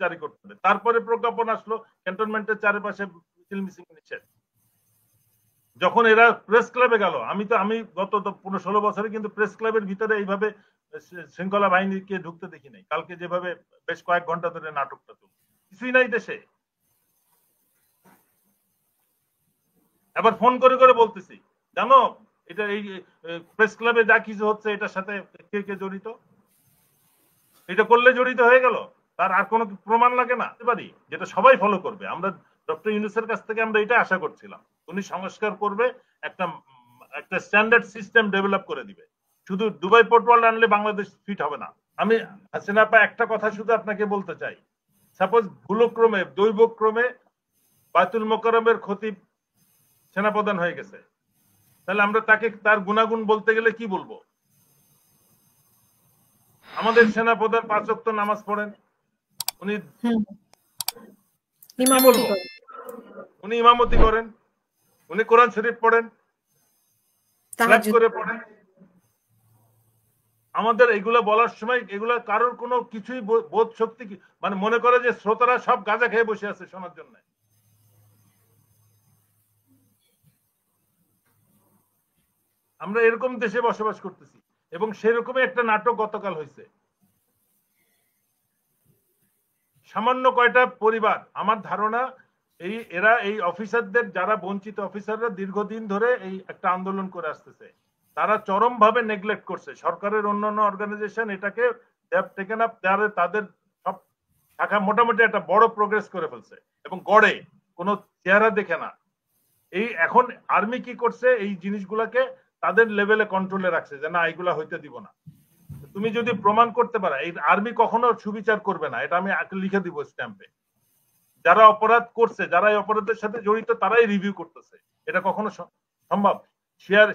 জারি করতে হবে। তারপরে প্রজ্ঞাপন আসলো ক্যান্টনমেন্টের চারপাশে মিছিল মিছিল নিচ্ছে। যখন এরা প্রেস ক্লাবে গেল, আমি গত 15-16 বছরে কিন্তু প্রেস ক্লাবের ভিতরে এইভাবে শৃঙ্খলা বাহিনীকে ঢুকতে দেখি নাই। কালকে যেভাবে বেশ কয়েক ঘন্টা ধরে নাটকটা চলছে, কিছুই নাই দেশে। আবার ফোন করে করে বলতেছি, জানো এটা এই প্রেস ক্লাবে যা কিছু হচ্ছে এটার সাথে কে কে জড়িত, এটা করলে জড়িত হয়ে গেল, তার আর কোনো প্রমাণ লাগে না পারি, যেটা সবাই ফলো করবে। আমরা ডক্টর ইউনূসের কাছ থেকে আমরা এটা আশা করছিলাম, উনি সংস্কার করবে, একটা একটা স্ট্যান্ডার্ড সিস্টেম ডেভেলপ করে দিবে। শুধু দুবাই পোর্ট ওয়ার্ল্ড আনলে বাংলাদেশ ফিট হবে না। আমি হাসিনা আপা একটা কথা শুধু আপনাকে বলতে চাই, সাপোজ ভুলক্রমে দৈবক্রমে বায়তুল মোকাররমের খতিব সেনাপ্রধান হয়ে গেছে, তাহলে আমরা তাকে তার গুণাগুণ বলতে গেলে কি বলবো? আমাদের সেনাপ্রধান 5 ওয়াক্ত নামাজ পড়েন, উনি ইমামতি করেন, উনি কোরআন শরীফ পড়েন, করে পড়েন। আমাদের এগুলো বলার সময় এগুলো কারোর কোনো কিছুই বোধ শক্তি মানে মনে করে যে শ্রোতারা সব গাঁজা খেয়ে বসে আছে শোনার জন্য। আমরা এরকম দেশে বসবাস করতেছি এবং সেরকমই একটা নাটক গতকাল হয়েছে। সামান্য কয়টা পরিবার, আমার ধারণা এরা এই অফিসারদের, যারা বঞ্চিত অফিসাররা দীর্ঘদিন ধরে এই একটা আন্দোলন করে আসতেছে, তারা চরমভাবে নেগলেক্ট করছে। সরকারের অন্যান্য অর্গানাইজেশন এটাকে টেকেন আপ, তাদের সব শাখা মোটামুটি একটা বড় প্রোগ্রেস করে ফেলছে এবং গড়ে কোনো চেহারা দেখে না। এই এখন আর্মি কি করছে, এই জিনিসগুলাকে তাদের লেভেলে কন্ট্রোলে রাখছে যে না এগুলা হইতে দিব না। তুমি যদি প্রমাণ করতে পারো, এই আর্মি কখনো সুবিচার করবে না, এটা আমি লিখে দিব স্ট্যাম্পে। যারা অপরাধ করছে, যারা এই অপরাধের সাথে জড়িত, তারাই রিভিউ করতেছে। এটা কখনো সম্ভব?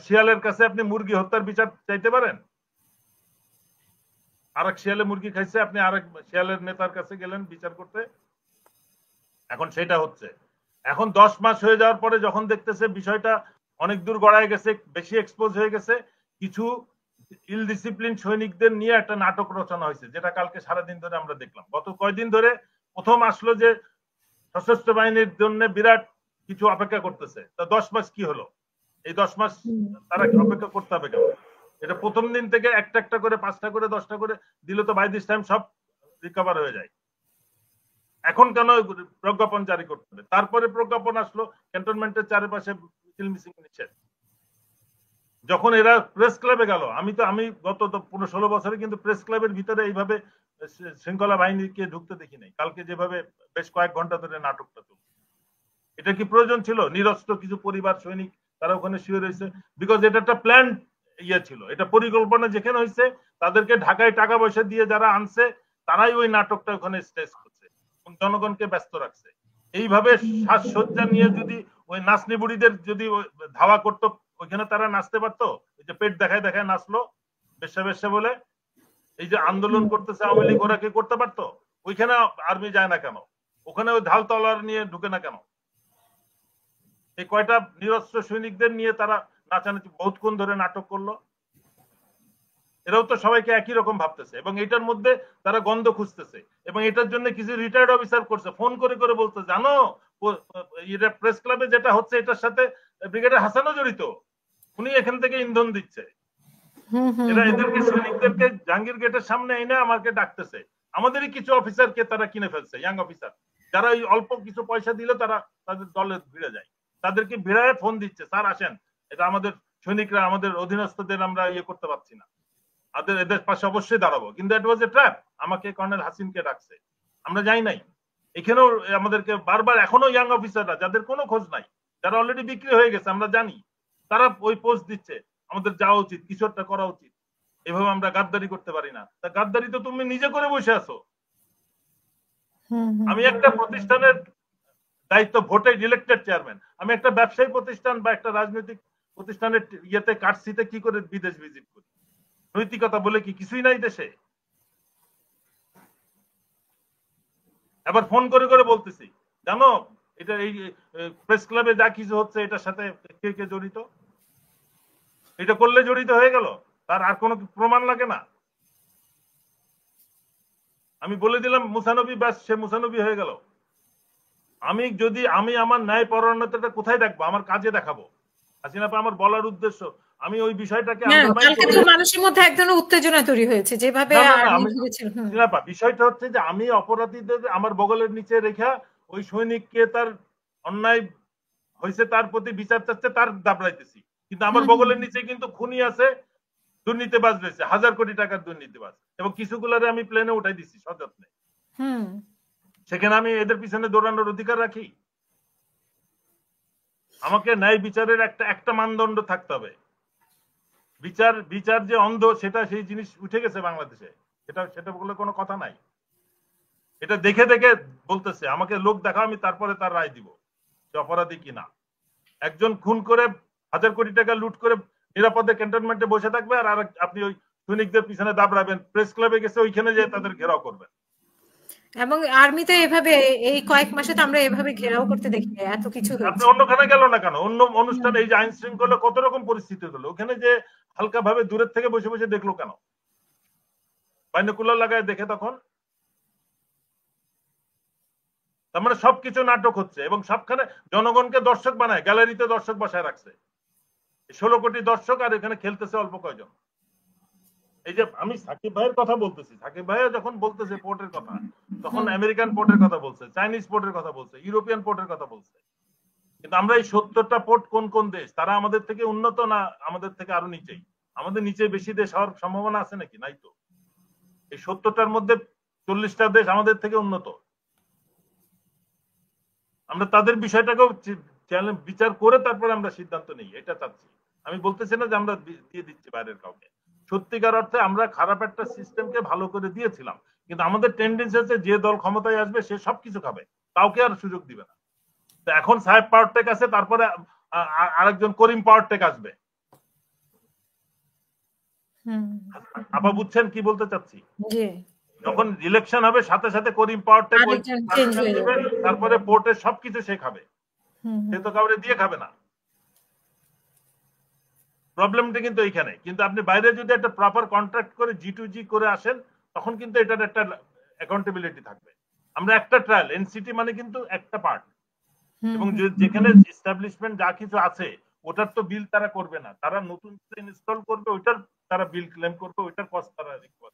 শিয়ালের কাছে আপনি মুরগি হত্যার বিচার চাইতে পারেন? আরেক শিয়ালে মুরগি খাইছে, আপনি আরেক শিয়ালের নেতার কাছে গেলেন বিচার করতে। এখন সেটা হচ্ছে। এখন 10 মাস হয়ে যাওয়ার পরে যখন দেখতেছে বিষয়টা অনেক দূর গড়ায় গেছে, বেশি এক্সপোজ হয়ে গেছে, কিছু ইল ডিসিপ্লিন সৈনিকদের নিয়ে একটা নাটক রচনা হয়েছে, যেটা কালকে সারাদিন ধরে আমরা দেখলাম। গত কয়দিন ধরে প্রথম আসলো যে সশস্ত্র বাহিনীর জন্য বিরাট কিছু অপেক্ষা করতেছে, তা 10 মাস কি হলো? এই 10 মাস তারা অপেক্ষা করতে হবে কেন? এটা প্রথম দিন থেকে একটা একটা করে 5টা করে 10টা করে দিলে তো বাই দিস টাইম সব রিকভার হয়ে যায়। এখন কেন প্রজ্ঞাপন জারি করতে হবে? তারপরে প্রজ্ঞাপন আসলো ক্যান্টনমেন্টের চারপাশে মিছিল মিছিল নিচ্ছে। যখন এরা প্রেস ক্লাবে গেল, আমি গত 15-16 বছরে কিন্তু প্রেস ক্লাবের ভিতরে এইভাবে শৃঙ্খলা বাহিনীকে ঢুকতে দেখি নাই। কালকে যেভাবে বেশ কয়েক ঘন্টা ধরে নাটকটা চলছে, এটা কি প্রয়োজন ছিল? নিরস্ত্র কিছু পরিবার সৈনিক তারা ওখানে শুয়ে রয়েছে, বিকজ এটা একটা প্ল্যান ইয়ে ছিল, এটা পরিকল্পনা যেখানে হয়েছে, তাদেরকে ঢাকায় টাকা পয়সা দিয়ে যারা আনছে তারাই ওই নাটকটা ওখানে স্টেজ করছে এবং জনগণকে ব্যস্ত রাখছে। এইভাবে সাজসজ্জা নিয়ে যদি ওই নাচনি বুড়িদের যদি ধাওয়া করতো, ওইখানে তারা নাচতে পারতো? ওই যে পেট দেখায় দেখায় নাচলো বেশ্যা বেশ্যা বলে, এই যে আন্দোলন করতেছে আওয়ামী লীগ, ওরা কি করতে পারতো? ওইখানে আর্মি যায় না কেন? ওখানে ওই ঢাল তলোয়ার নিয়ে ঢুকে না কেন? এই কয়টা নিরস্ত্র সৈনিকদের নিয়ে তারা নাচানাচি বহুতক্ষণ ধরে নাটক করলো। এরাও তো সবাইকে একই রকম ভাবতেছে এবং এটার মধ্যে তারা গন্ধ খুঁজতেছে এবং এটার জন্য কিছু রিটায়ার্ড অফিসার করছে, ফোন করে করে বলছে, জানো এটা প্রেস ক্লাবে যেটা হচ্ছে এটার সাথে ব্রিগেডিয়ার হাসানও জড়িত, উনি এখান থেকে ইন্ধন দিচ্ছে। এরা এদেরকে সৈনিকদেরকে জাহাঙ্গীর গেটের সামনে এনে আমাকে ডাকতেছে। আমাদেরই কিছু অফিসারকে তারা কিনে ফেলছে, ইয়াং অফিসার, যারা ওই অল্প কিছু পয়সা দিলে তারা তাদের দলে ভিড়ে যায়, তাদেরকে ভিড়ায় ফোন দিচ্ছে, স্যার আসেন, এটা আমাদের সৈনিকরা, আমাদের অধীনস্থদের আমরা ইয়ে করতে পারছি না, এদের পাশে অবশ্যই দাঁড়াবো। কিন্তু ইট ওয়াজ এ ট্র্যাপ। আমাকে কর্নেল হাসিনকে ডাকছে, আমরা যাই নাই। এখানেও আমাদেরকে বারবার, এখনো ইয়াং অফিসাররা যাদের কোনো খোঁজ নাই, যারা অলরেডি বিক্রি হয়ে গেছে আমরা জানি, তারা ওই পোস্ট দিচ্ছে আমাদের যাওয়া উচিত, কিছু একটা করা উচিত, এভাবে আমরা গাদ্দারি করতে পারি না। তা গাদ্দারি তো তুমি নিজে করে বসে আছো। আমি একটা প্রতিষ্ঠানের দায়িত্ব, ভোটে ইলেক্টেড চেয়ারম্যান, আমি একটা ব্যবসায়ী প্রতিষ্ঠান বা একটা রাজনৈতিক প্রতিষ্ঠানের ইয়েতে কাটছিতে কি করে বিদেশ ভিজিট করি? নৈতিকতা বলে কি কিছুই নাই দেশে? এবার ফোন করে করে বলতেছি, জানো এটা এই প্রেস ক্লাবে যা কিছু হচ্ছে এটার সাথে কে কে জড়িত, এটা করলে জড়িত হয়ে গেল, তার আর কোনো প্রমাণ লাগে না। আমি বলে দিলাম মুসানবী, ব্যাস সে মুসানবী হয়ে গেল। আমি আমার ন্যায় পরায়ণতাটা কোথায় দেখবো? আমার কাজে দেখাবো। হাসিনা আমার বলার উদ্দেশ্য, আমি ওই বিষয়টাকে আন্ডারমাইন কালকে তো মানুষের মধ্যে এক ধরনের উত্তেজনা তৈরি হয়েছে যেভাবে না না না আর্মি আমি ভেবেছিল। বিষয়টা হচ্ছে যে আমি অপরাধীদের আমার বগলের নিচে রেখা ওই সৈনিককে তার অন্যায় হয়েছে তার প্রতি বিচার চাচ্ছে তার দাবড়াইতেছি, কিন্তু আমার বগলের নিচে কিন্তু খুনি আছে, দুর্নীতিবাজ রয়েছে, 1000 কোটি টাকার দুর্নীতিবাজ, এবং কিছুগুলারে আমি প্লেনে উঠাই দিচ্ছি সযত্নে। সেখানে আমি এদের পিছনে দৌড়ানোর অধিকার রাখি? আমাকে ন্যায় বিচারের একটা মানদণ্ড থাকতে হবে। বিচার যে অন্ধ সেটা, সেই জিনিস উঠে গেছে বাংলাদেশে, সেটা বলে কোনো কথা নাই। এটা দেখে দেখে বলতেছে, আমাকে লোক দেখা, আমি তারপরে তার রায় দিব যে অপরাধী কিনা। একজন খুন করে 1000 কোটি টাকা লুট করে নিরাপদে ক্যান্টনমেন্টে বসে থাকবে, আর আপনি ওই সৈনিকদের পিছনে দাবড়াবেন, প্রেস ক্লাবে গেছে ওইখানে যে তাদের ঘেরাও করবেন। এবং আর্মিতে এভাবে এই কয়েক মাসে তো আমরা এভাবে ঘেরাও করতে দেখি এত কিছু আপনি হয়েছে। অন্যখানে গেল না কেন? অন্য অনুষ্ঠানে এই যে আইন শৃঙ্খলা কত রকম পরিস্থিতি হলো, ওখানে যে হালকা ভাবে দূরের থেকে বসে বসে দেখলো কেন? বাইনোকুলার লাগায় দেখে তখন। তার মানে সবকিছু নাটক হচ্ছে, এবং সবখানে জনগণকে দর্শক বানায়, গ্যালারিতে দর্শক বসায় রাখছে। 16 কোটি দর্শক, আর এখানে খেলতেছে অল্প কয়জন। এই যে আমি সাকিব ভাইয়ের কথা বলতেছি, সাকিব ভাইয়া যখন বলতেছে পোর্টের কথা, তখন আমেরিকান পোর্টের কথা বলছে, চাইনিজ পোর্টের কথা বলছে, ইউরোপিয়ান পোর্টের কথা বলছে। কিন্তু আমরা এই 70টা পোর্ট কোন কোন দেশ? তারা আমাদের থেকে উন্নত না আমাদের থেকে আরো নিচেই? আমাদের নিচে বেশি দেশ হওয়ার সম্ভাবনা আছে নাকি? নাই তো। এই 70টার মধ্যে 40টা দেশ আমাদের থেকে উন্নত। আমরা তাদের বিষয়টাকেও বিচার করে তারপরে আমরা সিদ্ধান্ত নিই, এটা চাচ্ছি। আমি বলতেছি না যে আমরা দিয়ে দিচ্ছি বাইরের কাউকে। সত্যিকার অর্থে আমরা খারাপ একটা সিস্টেমকে ভালো করে দিয়েছিলাম, কিন্তু আমাদের টেন্ডেন্সি হচ্ছে যে দল ক্ষমতায় আসবে সে সবকিছু খাবে, কাউকে আর সুযোগ দিবে না। তো এখন সাহেব পাওয়ারটেক আছে, তারপরে আরেকজন করিম পাওয়ারটেক আসবে। আপা বুঝছেন কি বলতে চাচ্ছি? যখন ইলেকশন হবে সাথে সাথে করিম পাওয়ারটেক তারপরে পোর্টের সবকিছু সে খাবে, সে তো কাউরে দিয়ে খাবে না। প্রবলেমটা কিন্তু এইখানে। কিন্তু আপনি বাইরে যদি একটা প্রপার কন্ট্রাক্ট করে G2G করে আসেন, তখন কিন্তু এটার একটা অ্যাকাউন্টেবিলিটি থাকবে। আমরা একটা ট্রায়াল, এনসিটি মানে কিন্তু একটা পার্ট, এবং যেখানে এস্টাবলিশমেন্ট যা কিছু আছে ওটার তো বিল তারা করবে না, তারা নতুন ইনস্টল করবে, ওইটার তারা বিল ক্লেম করবে, ওইটার কস্ট তারা রিকভার,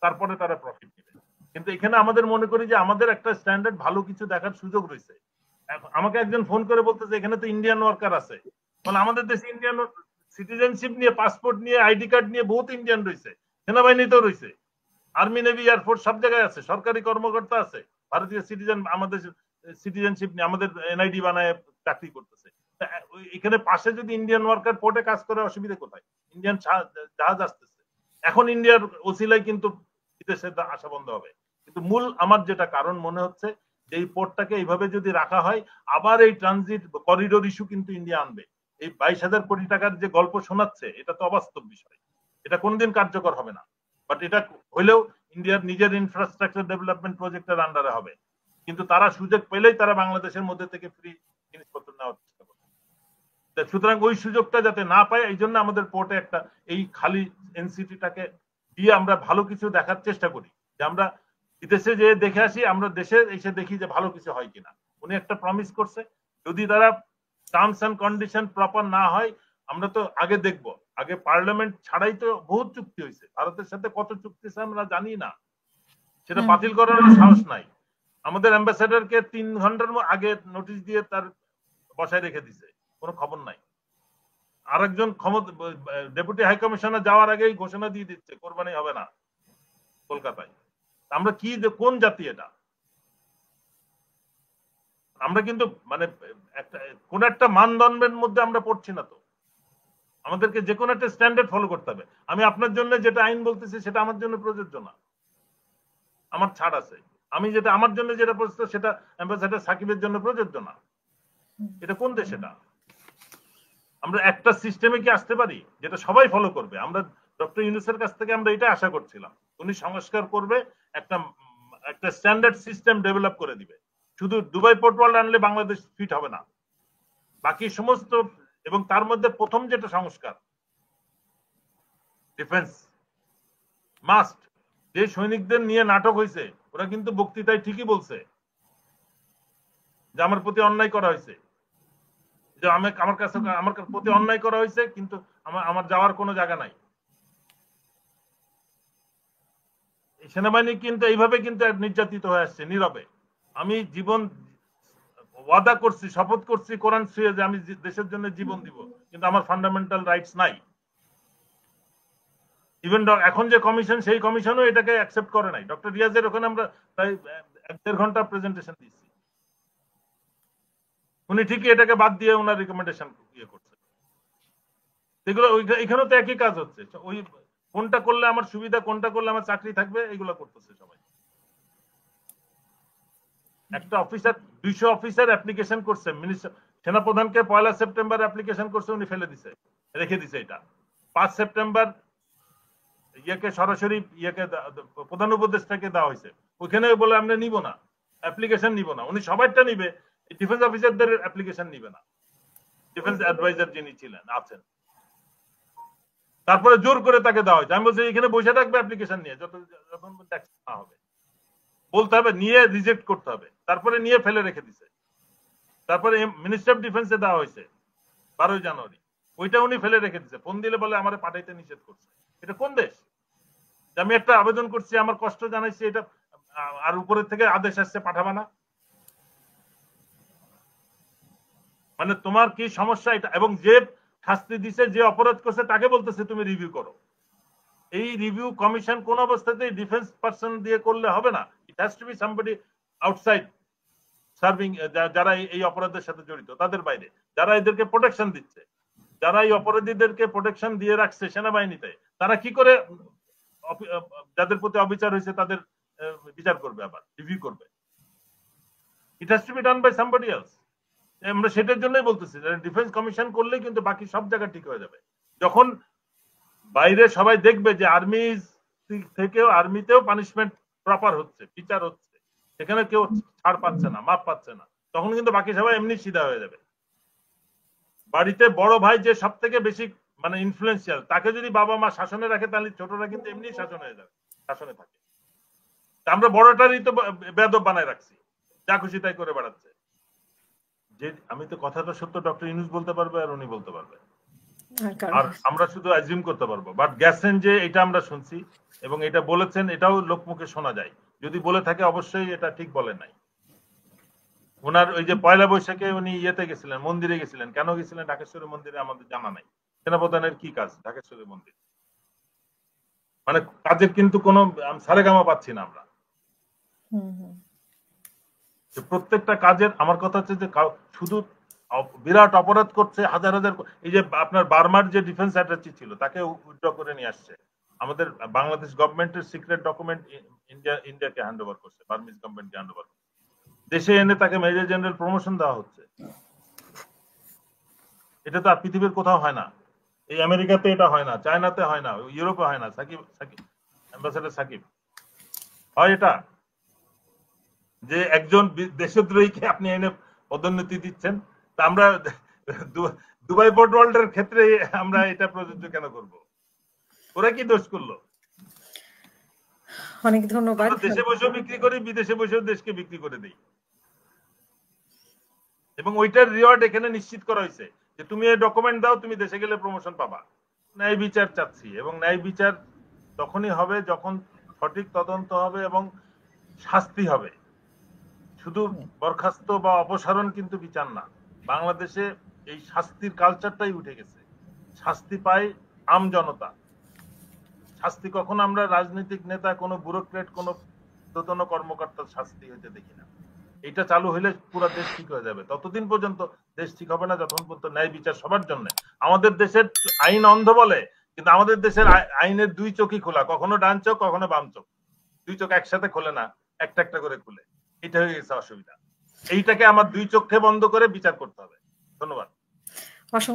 তারপরে তারা প্রফিট নেবে। কিন্তু এখানে আমাদের মনে করি যে আমাদের একটা স্ট্যান্ডার্ড ভালো কিছু দেখার সুযোগ রয়েছে। আমাকে একজন ফোন করে বলতেছে এখানে তো ইন্ডিয়ান ওয়ার্কার আছে, মানে আমাদের দেশে ইন্ডিয়ান সিটিজেনশিপ নিয়ে, পাসপোর্ট নিয়ে, আইডি কার্ড নিয়ে বহুত ইন্ডিয়ান রয়েছে, সেনাবাহিনীতেও রয়েছে, আর্মি, নেভি, এয়ারফোর্স সব জায়গায় আছে, সরকারি কর্মকর্তা আছে, ভারতীয় সিটিজেন, আমাদের সিটিজেনশিপ নিয়ে আমাদের এনআইডি বানায় চাকরি করতেছে। এখানে পাশে যদি ইন্ডিয়ান ওয়ার্কার পোর্টে কাজ করে, অসুবিধা কোথায়? ইন্ডিয়ান জাহাজ আসতেছে, এখন ইন্ডিয়ার ওসিলাই কিন্তু বিদেশে আসা বন্ধ হবে। কিন্তু মূল আমার যেটা কারণ মনে হচ্ছে যে এই পোর্টটাকে এইভাবে যদি রাখা হয়, আবার এই ট্রানজিট করিডোর ইস্যু কিন্তু ইন্ডিয়া আনবে। এই 22,000 কোটি টাকার যে গল্প শোনাচ্ছে, এটা তো অবাস্তব বিষয়, এটা কোনদিন কার্যকর হবে না। বাট এটা হইলেও ইন্ডিয়ার নিজের ইনফ্রাস্ট্রাকচার ডেভেলপমেন্ট প্রজেক্টের আন্ডারে হবে, কিন্তু তারা সুযোগ পেলেই তারা বাংলাদেশের মধ্যে থেকে ফ্রি জিনিসপত্র নেওয়ার চেষ্টা করবে। সুতরাং ওই সুযোগটা যাতে না পায়, এই জন্য আমাদের পোর্টে একটা এই খালি এনসিটিটাকে দিয়ে আমরা ভালো কিছু দেখার চেষ্টা করি, যে আমরা বিদেশে যে দেখে আসি, আমরা দেশে এসে দেখি যে ভালো কিছু হয় কিনা। উনি একটা প্রমিস করছে, যদি তারা টার্মস এন্ড কন্ডিশন প্রপার না হয়, আমরা তো আগে দেখব, আগে পার্লামেন্ট ছাড়াই তো বহুত চুক্তি হয়েছে, ভারতের সাথে কত চুক্তি আমরা জানি না, সেটা বাতিল করার সাহস নাই। আমাদের অ্যাম্বাসেডারকে 3 ঘন্টার আগে নোটিশ দিয়ে তার বসায় রেখে দিছে, কোনো খবর নাই। আরেকজন ডেপুটি হাই কমিশনার যাওয়ার আগেই ঘোষণা দিয়ে দিচ্ছে কোরবানি হবে না কলকাতায়। আমরা কি, কোন জাতি এটা? আমরা কিন্তু মানে কোন একটা মানদণ্ডের মধ্যে আমরা পড়ছি না তো। আমাদেরকে যে কোনো একটা স্ট্যান্ডার্ড ফলো করতে হবে। আমি আপনার জন্য যেটা আইন বলতেছি সেটা আমার জন্য প্রযোজ্য না, আমার ছাড় আছে। আমি যেটা আমার জন্য যেটা প্রযোজ্য সেটা অ্যাম্বাসেডর সাকিবের জন্য প্রযোজ্য না। এটা কোন দেশ? এটা আমরা একটা সিস্টেমে কি আসতে পারি যেটা সবাই ফলো করবে? আমরা ডক্টর ইউনূসের কাছ থেকে আমরা এটা আশা করছিলাম, উনি সংস্কার করবে, একটা স্ট্যান্ডার্ড সিস্টেম ডেভেলপ করে দিবে। শুধু দুবাই পোর্ট ওয়ার্ল্ড আনলে বাংলাদেশ ফিট হবে না, বাকি সমস্ত, এবং তার মধ্যে প্রথম যেটা সংস্কার, ডিফেন্স মাস্ট, যে সৈনিকদের নিয়ে নাটক হয়েছে ওরা কিন্তু বক্তৃতায় ঠিকই বলছে যে আমার প্রতি অন্যায় করা হয়েছে, যে আমার প্রতি অন্যায় করা হয়েছে, কিন্তু আমার যাওয়ার কোনো জায়গা নাই। সেনাবাহিনী কিন্তু এইভাবে কিন্তু নির্যাতিত হয়ে আসছে নীরবে। আমি জীবন ওয়াদা করছি, শপথ করছি কোরআন ছুঁয়ে যে আমি দেশের জন্য জীবন দিব, কিন্তু আমার ফান্ডামেন্টাল রাইটস নাই। ইভেন এখন যে কমিশন, সেই কমিশনও এটাকে অ্যাকসেপ্ট করে নাই। ডক্টর রিয়াজের ওখানে আমরা প্রায় 1.5 ঘন্টা প্রেজেন্টেশন দিচ্ছি, উনি ঠিকই এটাকে বাদ দিয়ে ওনার রিকমেন্ডেশন ইয়ে করছে। এগুলো এখানেও তো একই কাজ হচ্ছে, ওই কোনটা করলে আমার সুবিধা, কোনটা করলে আমার চাকরি থাকবে, এগুলো করতেছে সবাই। একটা অফিসার 200 অফিসার অ্যাপ্লিকেশন করছে, সেনাপ্রধানকে 1 সেপ্টেম্বর অ্যাপ্লিকেশন করছে, উনি ফেলে দিছে, রেখে দিছে। এটা 5 সেপ্টেম্বর ইয়েকে সরাসরি প্রধান উপদেষ্টাকে দেওয়া হয়েছে, ওইখানে বলে আমরা নিব না, অ্যাপ্লিকেশন নিব না। উনি সবাইটা নিবে, ডিফেন্স অফিসারদের অ্যাপ্লিকেশন নিবে না, ডিফেন্স অ্যাডভাইজার যিনি আছেন। তারপরে জোর করে তাকে দেওয়া হয়েছে। আমি বলছি এখানে বসে থাকবে অ্যাপ্লিকেশন নিয়ে, যখন ট্যাক্স না হবে, বলতে হবে নিয়ে রিজেক্ট করতে হবে, তারপরে নিয়ে ফেলে রেখে দিছে। তারপরে মিনিস্টার অফ ডিফেন্সে দেওয়া হয়েছে 12 জানুয়ারি, ওইটা উনি ফেলে রেখে দিছে। ফোন দিলে বলে আমার পাঠাইতে নিষেধ করছে। এটা কোন দেশ? আমি একটা আবেদন করছি, আমার কষ্ট জানাইছি, এটা আর উপরের থেকে আদেশ আসছে পাঠাবা না? মানে তোমার কি সমস্যা এটা? এবং যে শাস্তি দিছে, যে অপরাধ করছে, তাকে বলতেছে তুমি রিভিউ করো। এই রিভিউ কমিশন কোন অবস্থাতেই ডিফেন্স পার্সন দিয়ে করলে হবে না। It has to be somebody outside serving, যারা এই অপরাধের সাথে জড়িত, তাদের বাইরে, যারা এদেরকে প্রোটেকশন দিচ্ছে, যারা এই অপরাধীদেরকে প্রোটেকশন দিয়ে রাখছে সেনাবাহিনীতে, তারা কি করে যাদের প্রতি অবিচার হয়েছে তাদের বিচার করবে, আবার রিভিউ করবে? It has to be done by somebody else. আমরা সেটার জন্যই বলতেছি, ডিফেন্স কমিশন করলে কিন্তু বাকি সব জায়গা ঠিক হয়ে যাবে। যখন বাইরে সবাই দেখবে যে আর্মি থেকেও, আর্মিতেও পানিশমেন্ট প্রপার হচ্ছে, বিচার হচ্ছে, সেখানে কেউ ছাড় পাচ্ছে না, মাপ পাচ্ছে না, তখন কিন্তু বাকি সবাই এমনি সিধা হয়ে যাবে। বাড়িতে বড় ভাই যে সব থেকে বেশি মানে ইনফ্লুয়েন্সিয়াল, তাকে যদি বাবা মা শাসনে রাখে, তাহলে ছোটরা কিন্তু এমনি শাসন হয়ে যাবে, শাসনে থাকে। আমরা বড়টারই তো বেয়াদব বানায় রাখছি, যা খুশি তাই করে বেড়াচ্ছে। যে আমি তো কথাটা সত্য ডক্টর ইউনূস বলতে পারবে আর উনি বলতে পারবে, আর আমরা শুধু অ্যাজিউম করতে পারবো। বাট গেছেন যে এটা আমরা শুনছি এবং এটা বলেছেন, এটাও লোকমুখে শোনা যায়। যদি বলে থাকে অবশ্যই এটা ঠিক বলে নাই। ওনার ওই যে 1 বৈশাখে উনি ইয়েতে গেছিলেন, মন্দিরে গেছিলেন, কেন গেছিলেন ঢাকেশ্বরী মন্দিরে আমাদের জানা নাই। সেনাপ্রধানের কি কাজ ঢাকেশ্বরী মন্দির? মানে কাজের কিন্তু কোনো সারেগামা পাচ্ছি না আমরা। প্রত্যেকটা কাজের, আমার কথা হচ্ছে যে শুধু বিরাট অপরাধ করছে হাজার হাজার। এই যে আপনার বার্মার যে ডিফেন্স অ্যাটাচি ছিল, তাকে উইথড্র করে নিয়ে আসছে, আমাদের বাংলাদেশ গভর্নমেন্টের সিক্রেট ডকুমেন্ট ইন্ডিয়াকে হ্যান্ড ওভার করছে, বার্মিজ গভর্নমেন্টকে হ্যান্ড ওভার করছে। দেশে এনে তাকে মেজর জেনারেল প্রমোশন দেওয়া হচ্ছে। এটা তো আর পৃথিবীর কোথাও হয় না। এই আমেরিকাতে এটা হয় না, চায়নাতে হয় না, ইউরোপে হয় না। সাকিব অ্যাম্বাসেডর সাকিব হয় এটা, যে একজন দেশদ্রোহীকে আপনি এনে পদোন্নতি দিচ্ছেন। তা আমরা দুবাই পোর্ট ওয়ার্ল্ডের ক্ষেত্রে আমরা এটা প্রযোজ্য কেন করব? ওরা কি দোষ করলো? অনেক ধন্যবাদ। দেশে বসেও বিক্রি করি, বিদেশে বসেও দেশকে বিক্রি করে দেই, এবং ওইটার রিওয়ার্ড এখানে নিশ্চিত করা হয়েছে যে তুমি এই ডকুমেন্ট দাও, তুমি দেশে গেলে প্রমোশন পাবা। ন্যায় বিচার চাচ্ছি, এবং ন্যায় বিচার তখনই হবে যখন সঠিক তদন্ত হবে এবং শাস্তি হবে। শুধু বরখাস্ত বা অপসারণ কিন্তু বিচার না। বাংলাদেশে এই শাস্তির কালচারটাই উঠে গেছে। শাস্তি পায় আম জনতা, শাস্তি কখনো আমরা রাজনৈতিক নেতা, কোনো ব্যুরোক্রেট, কোনো ঊর্ধ্বতন কর্মকর্তার শাস্তি হইতে দেখি না। এটা চালু হলে পুরো দেশ ঠিক হয়ে যাবে। ততদিন পর্যন্ত দেশ ঠিক হবে না যতক্ষণ পর্যন্ত ন্যায় বিচার সবার জন্য। আমাদের দেশের আইন অন্ধ বলে, কিন্তু আমাদের দেশের আইনের 2 চোখই খোলা, কখনো ডান চোখ কখনো বাম চোখ, 2 চোখ একসাথে খোলে না, একটা একটা করে খুলে। এটা হয়ে গেছে অসুবিধা। এইটাকে আমার 2 চোখে বন্ধ করে বিচার করতে হবে। ধন্যবাদ। অসংখ্য